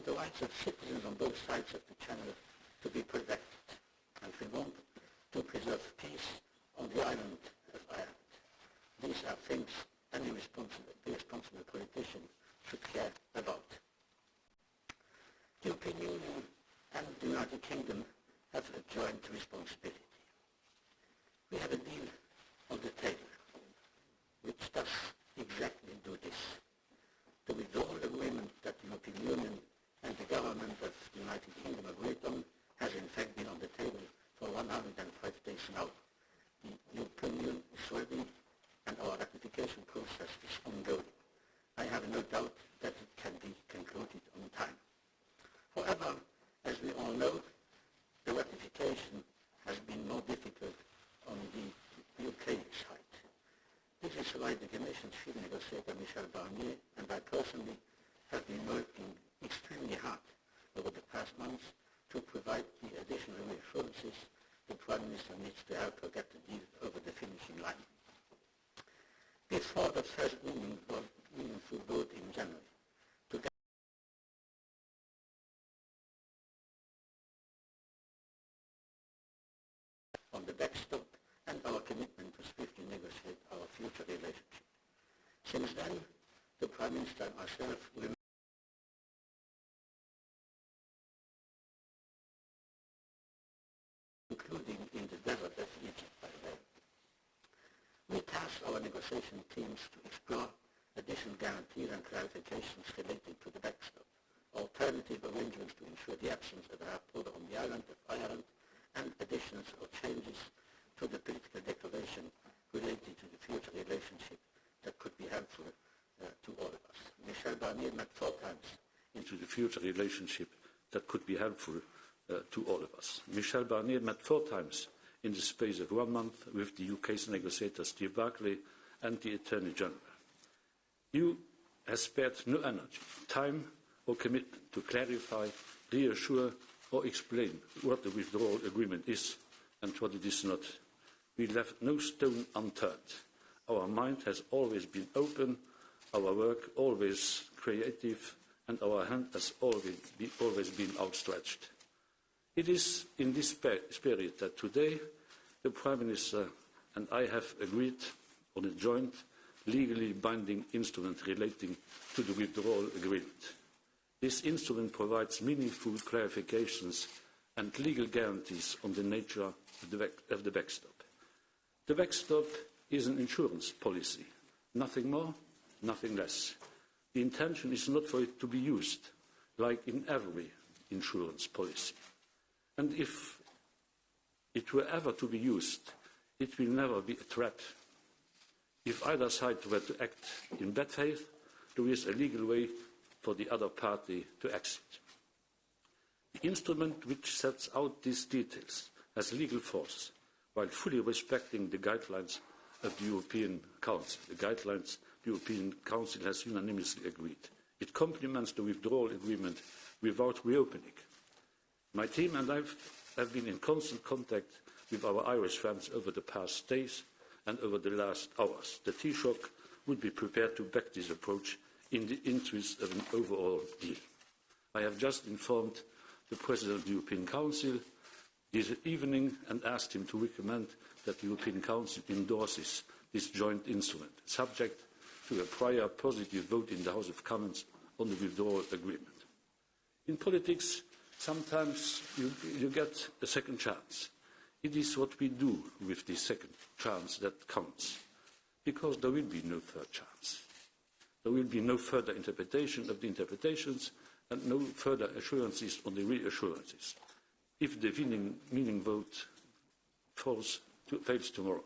the rights of citizens on both sides of the channel to be protected, and we want to preserve peace on the island of Ireland. These are things any responsible politician should care about. The European Union and the United Kingdom have a joint responsibility. We have a deal on the table which does exactly do this. The withdrawal agreement that the European Union and the government of the United Kingdom agreed on has in fact been on the table for 105 days now. The European Union is ready and our ratification process is ongoing. I have no doubt that it can be concluded on time. However, as we all know, the ratification has been more difficult on the UK side. This is why the Commission's chief negotiator Michel Barnier and I personally have been working extremely hard over the past months to provide the additional reassurances the Prime Minister needs to help her get the deal over the finishing line. Before the first meaningful vote in January, to get on the backstop and our commitment to swiftly negotiate our future relationship. Since then, the Prime Minister and myself will including in the desert of Egypt, by the way. We tasked our negotiation teams to explore additional guarantees and clarifications related to the backstop, alternative arrangements to ensure the absence of a hard border on the island of Ireland, and additions or changes to the political declaration related to the future relationship that could be helpful to all of us. Michel Barnier met 4 times into the future relationship that could be helpful to all of us. Michel Barnier met 4 times in the space of 1 month with the UK's negotiator Steve Barclay and the Attorney General. You have spared no energy, time or commitment to clarify, reassure or explain what the withdrawal agreement is and what it is not. We left no stone unturned. Our mind has always been open, our work always creative, and our hand has always been outstretched. It is in this spirit that today the Prime Minister and I have agreed on a joint, legally binding instrument relating to the withdrawal agreement. This instrument provides meaningful clarifications and legal guarantees on the nature of the backstop. The backstop is an insurance policy, nothing more, nothing less. The intention is not for it to be used, like in every insurance policy. And if it were ever to be used, it will never be a trap. If either side were to act in bad faith, there is a legal way for the other party to exit. The instrument which sets out these details has legal force, while fully respecting the guidelines of the European Council, the guidelines the European Council has unanimously agreed. It complements the withdrawal agreement without reopening. My team and I have been in constant contact with our Irish friends over the past days and over the last hours. The Taoiseach would be prepared to back this approach in the interest of an overall deal. I have just informed the President of the European Council this evening and asked him to recommend that the European Council endorses this joint instrument, subject to a prior positive vote in the House of Commons on the withdrawal agreement. In politics, sometimes you get a second chance. It is what we do with this second chance that counts, because there will be no third chance. There will be no further interpretation of the interpretations and no further assurances on the reassurances if the winning vote fails tomorrow.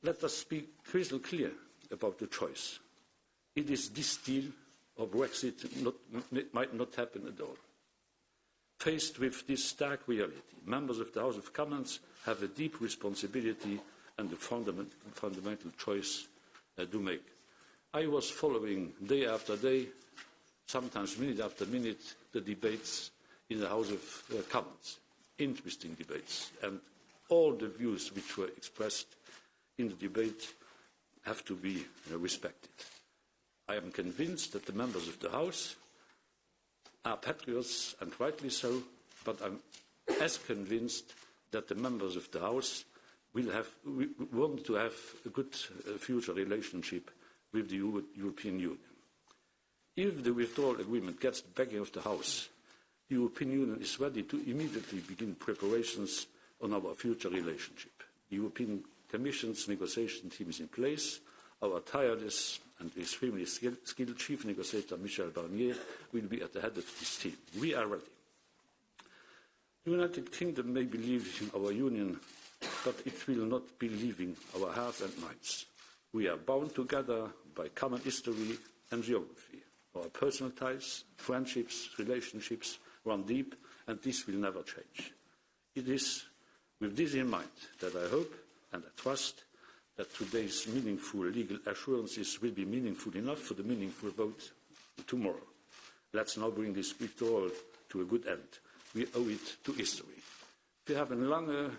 Let us be crystal clear about the choice. It is this deal or Brexit might not happen at all. Faced with this stark reality, members of the House of Commons have a deep responsibility and a fundamental choice to make. I was following day after day, sometimes minute after minute, the debates in the House of Commons. Interesting debates, and all the views which were expressed in the debate have to be respected. I am convinced that the members of the House are patriots, and rightly so, but I'm as convinced that the members of the House we want to have a good future relationship with the European Union. If the withdrawal agreement gets the backing of the House, the European Union is ready to immediately begin preparations on our future relationship. The European Commission's negotiation team is in place. Our tireless and extremely skilled chief negotiator, Michel Barnier, will be at the head of this team. We are ready. The United Kingdom may be leaving our Union, but it will not be leaving our hearts and minds. We are bound together by common history and geography. Our personal ties, friendships, relationships run deep, and this will never change. It is with this in mind that I hope and I trust that today's meaningful legal assurances will be meaningful enough for the meaningful vote tomorrow. Let's now bring this withdrawal to a good end. We owe it to history. Wir haben lange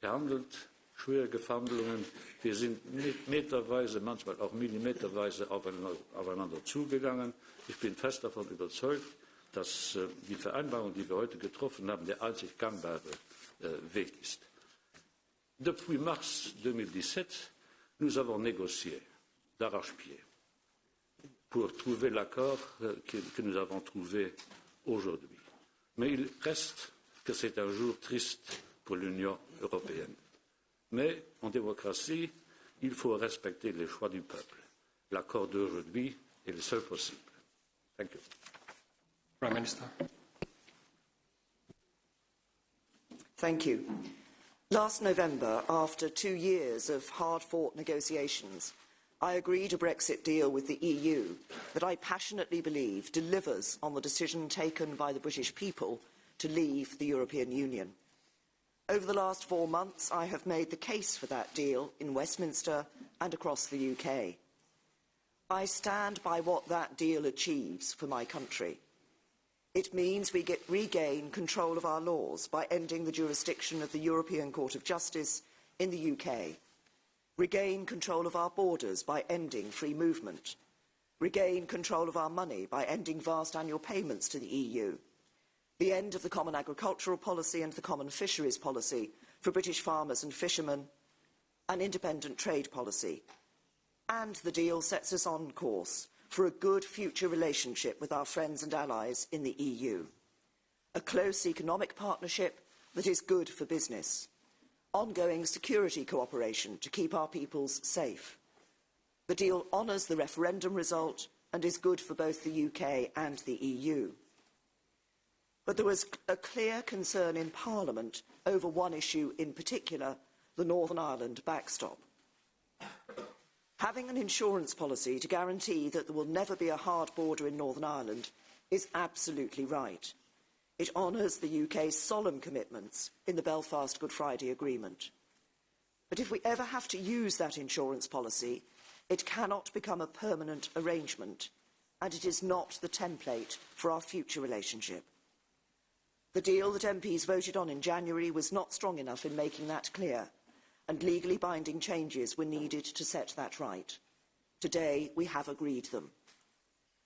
verhandelt, schwierige Verhandlungen. Wir sind meterweise, manchmal auch millimeterweise aufeinander zugegangen. Ich bin fest davon überzeugt, dass die Vereinbarung, die wir heute getroffen haben, der einzig gangbare Weg ist. Depuis mars 2017, nous avons négocié d'arrache-pied pour trouver l'accord que nous avons trouvé aujourd'hui. Mais il reste que c'est un jour triste pour l'Union européenne. Mais en démocratie, il faut respecter les choix du peuple. L'accord d'aujourd'hui est le seul possible. Thank you. Prime Minister. Thank you. Last November, after 2 years of hard-fought negotiations, I agreed a Brexit deal with the EU that I passionately believe delivers on the decision taken by the British people to leave the European Union. Over the last 4 months, I have made the case for that deal in Westminster and across the UK. I stand by what that deal achieves for my country. It means we regain control of our laws by ending the jurisdiction of the European Court of Justice in the UK, regain control of our borders by ending free movement, regain control of our money by ending vast annual payments to the EU, the end of the common agricultural policy and the common fisheries policy for British farmers and fishermen, an independent trade policy. And the deal sets us on course for a good future relationship with our friends and allies in the EU. A close economic partnership that is good for business. Ongoing security cooperation to keep our peoples safe. The deal honours the referendum result and is good for both the UK and the EU. But there was a clear concern in Parliament over one issue in particular, the Northern Ireland backstop. Having an insurance policy to guarantee that there will never be a hard border in Northern Ireland is absolutely right. It honours the UK's solemn commitments in the Belfast Good Friday Agreement. But if we ever have to use that insurance policy, it cannot become a permanent arrangement, and it is not the template for our future relationship. The deal that MPs voted on in January was not strong enough in making that clear, and legally binding changes were needed to set that right. Today, we have agreed them.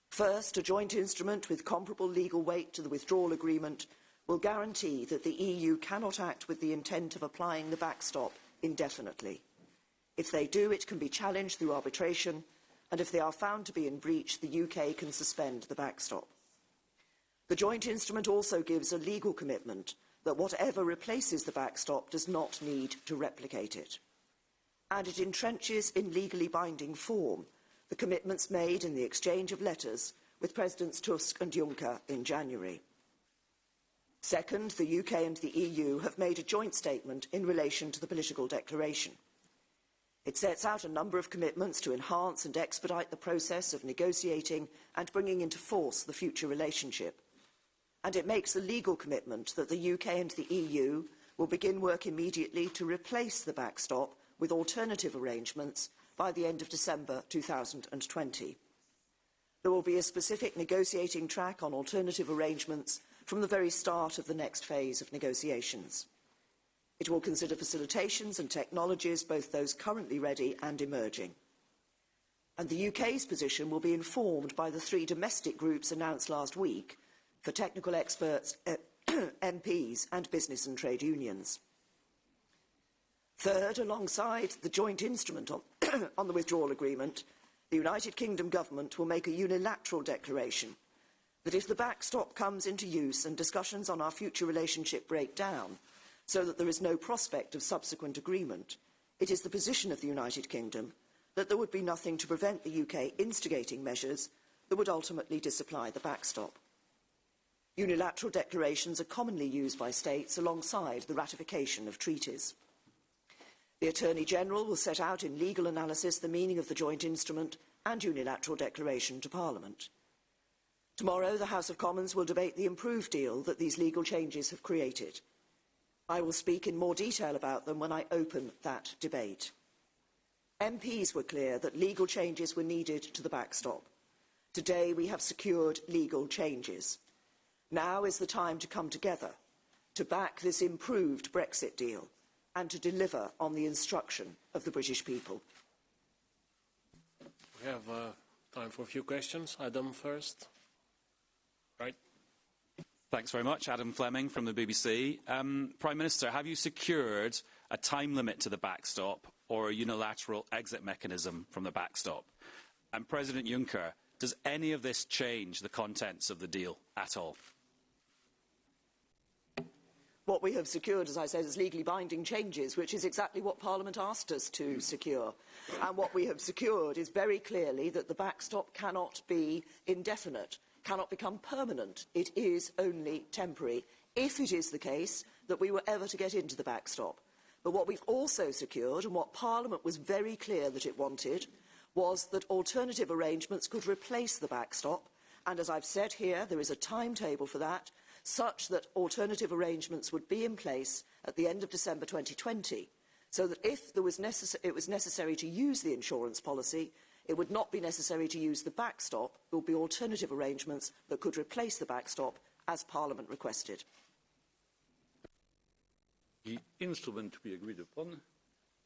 First, a joint instrument with comparable legal weight to the Withdrawal Agreement will guarantee that the EU cannot act with the intent of applying the backstop indefinitely. If they do, it can be challenged through arbitration, and if they are found to be in breach, the UK can suspend the backstop. The joint instrument also gives a legal commitment that whatever replaces the backstop does not need to replicate it. And it entrenches in legally binding form the commitments made in the exchange of letters with Presidents Tusk and Juncker in January. Second, the UK and the EU have made a joint statement in relation to the political declaration. It sets out a number of commitments to enhance and expedite the process of negotiating and bringing into force the future relationship. And it makes a legal commitment that the UK and the EU will begin work immediately to replace the backstop with alternative arrangements by the end of December 2020. There will be a specific negotiating track on alternative arrangements from the very start of the next phase of negotiations. It will consider facilitations and technologies, both those currently ready and emerging. And the UK's position will be informed by the 3 domestic groups announced last week for technical experts, MPs and business and trade unions. Third, alongside the joint instrument on the withdrawal agreement, the United Kingdom government will make a unilateral declaration that if the backstop comes into use and discussions on our future relationship break down so that there is no prospect of subsequent agreement, it is the position of the United Kingdom that there would be nothing to prevent the UK instigating measures that would ultimately disapply the backstop. Unilateral declarations are commonly used by states alongside the ratification of treaties. The Attorney-General will set out in legal analysis the meaning of the joint instrument and unilateral declaration to Parliament. Tomorrow, the House of Commons will debate the improved deal that these legal changes have created. I will speak in more detail about them when I open that debate. MPs were clear that legal changes were needed to the backstop. Today, we have secured legal changes. Now is the time to come together to back this improved Brexit deal and to deliver on the instruction of the British people. We have time for a few questions. Adam first. Right. Thanks very much. Adam Fleming from the BBC. Prime Minister, have you secured a time limit to the backstop or a unilateral exit mechanism from the backstop? And President Juncker, does any of this change the contents of the deal at all? What we have secured, as I said, is legally binding changes, which is exactly what Parliament asked us to secure. And what we have secured is very clearly that the backstop cannot be indefinite, cannot become permanent. It is only temporary, if it is the case that we were ever to get into the backstop. But what we've also secured, and what Parliament was very clear that it wanted, was that alternative arrangements could replace the backstop. And as I've said here, there is a timetable for that, such that alternative arrangements would be in place at the end of December 2020, so that if it was necessary to use the insurance policy, it would not be necessary to use the backstop. There would be alternative arrangements that could replace the backstop, as Parliament requested. The instrument we agreed upon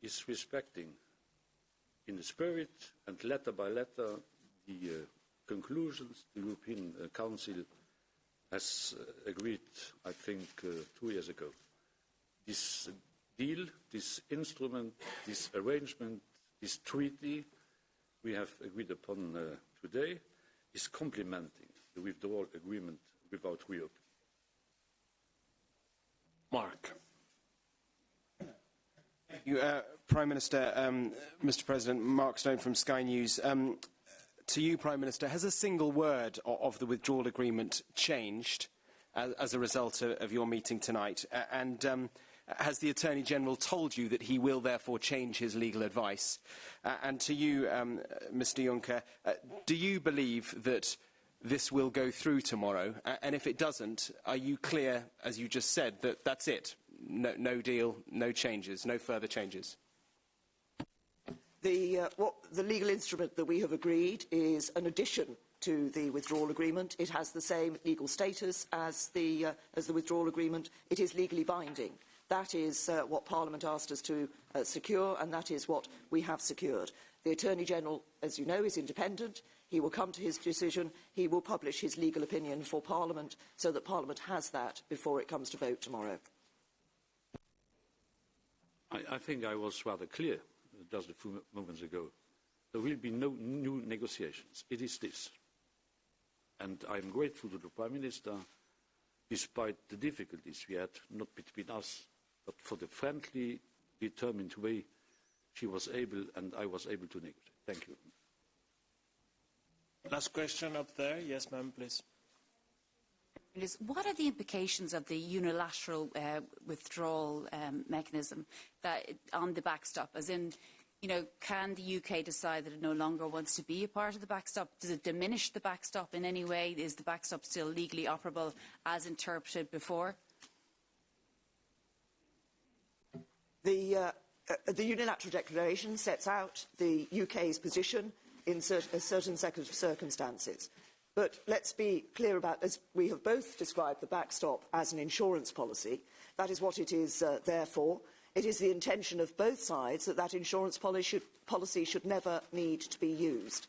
is respecting, in the spirit and letter by letter, the conclusions the European Council has agreed, I think, 2 years ago. This deal, this instrument, this arrangement, this treaty we have agreed upon today is complementing the withdrawal agreement without reopening. Mark. Thank you, Prime Minister. Mr. President, Mark Stone from Sky News. To you, Prime Minister, has a single word of the withdrawal agreement changed as a result of your meeting tonight? And has the Attorney-General told you that he will therefore change his legal advice? And to you, Mr Juncker, do you believe that this will go through tomorrow? And if it doesn't, are you clear, as you just said, that that's it? No deal, no changes, no further changes? The legal instrument that we have agreed is an addition to the withdrawal agreement. It has the same legal status as the withdrawal agreement. It is legally binding. That is what Parliament asked us to secure, and that is what we have secured. The Attorney-General, as you know, is independent. He will come to his decision. He will publish his legal opinion for Parliament so that Parliament has that before it comes to vote tomorrow. I think I was rather clear just a few moments ago. There will be no new negotiations. It is this. And I am grateful to the Prime Minister, despite the difficulties we had, not between us, but for the friendly, determined way she was able and I was able to negotiate. Thank you. Last question up there. Yes, ma'am, please. What are the implications of the unilateral withdrawal mechanism on the backstop? As in, can the UK decide that it no longer wants to be a part of the backstop? Does it diminish the backstop in any way? Is the backstop still legally operable as interpreted before? The unilateral declaration sets out the UK's position in certain circumstances. But let's be clear about, as we have both described the backstop as an insurance policy, that is what it is there for. It is the intention of both sides that that insurance policy should never need to be used.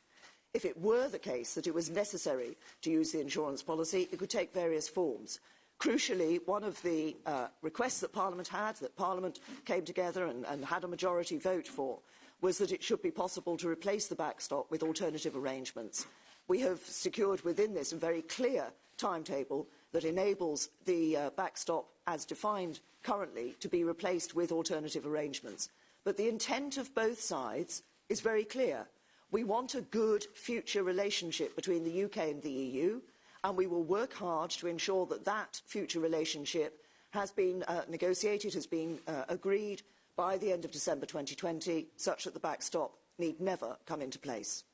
If it were the case that it was necessary to use the insurance policy, it could take various forms. Crucially, one of the requests that Parliament had, that Parliament came together and had a majority vote for, was that it should be possible to replace the backstop with alternative arrangements. We have secured within this a very clear timetable that enables the backstop, as defined currently, to be replaced with alternative arrangements. But the intent of both sides is very clear. We want a good future relationship between the UK and the EU, and we will work hard to ensure that that future relationship has been negotiated, has been agreed by the end of December 2020, such that the backstop need never come into place.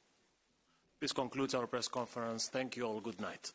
This concludes our press conference. Thank you all. Good night.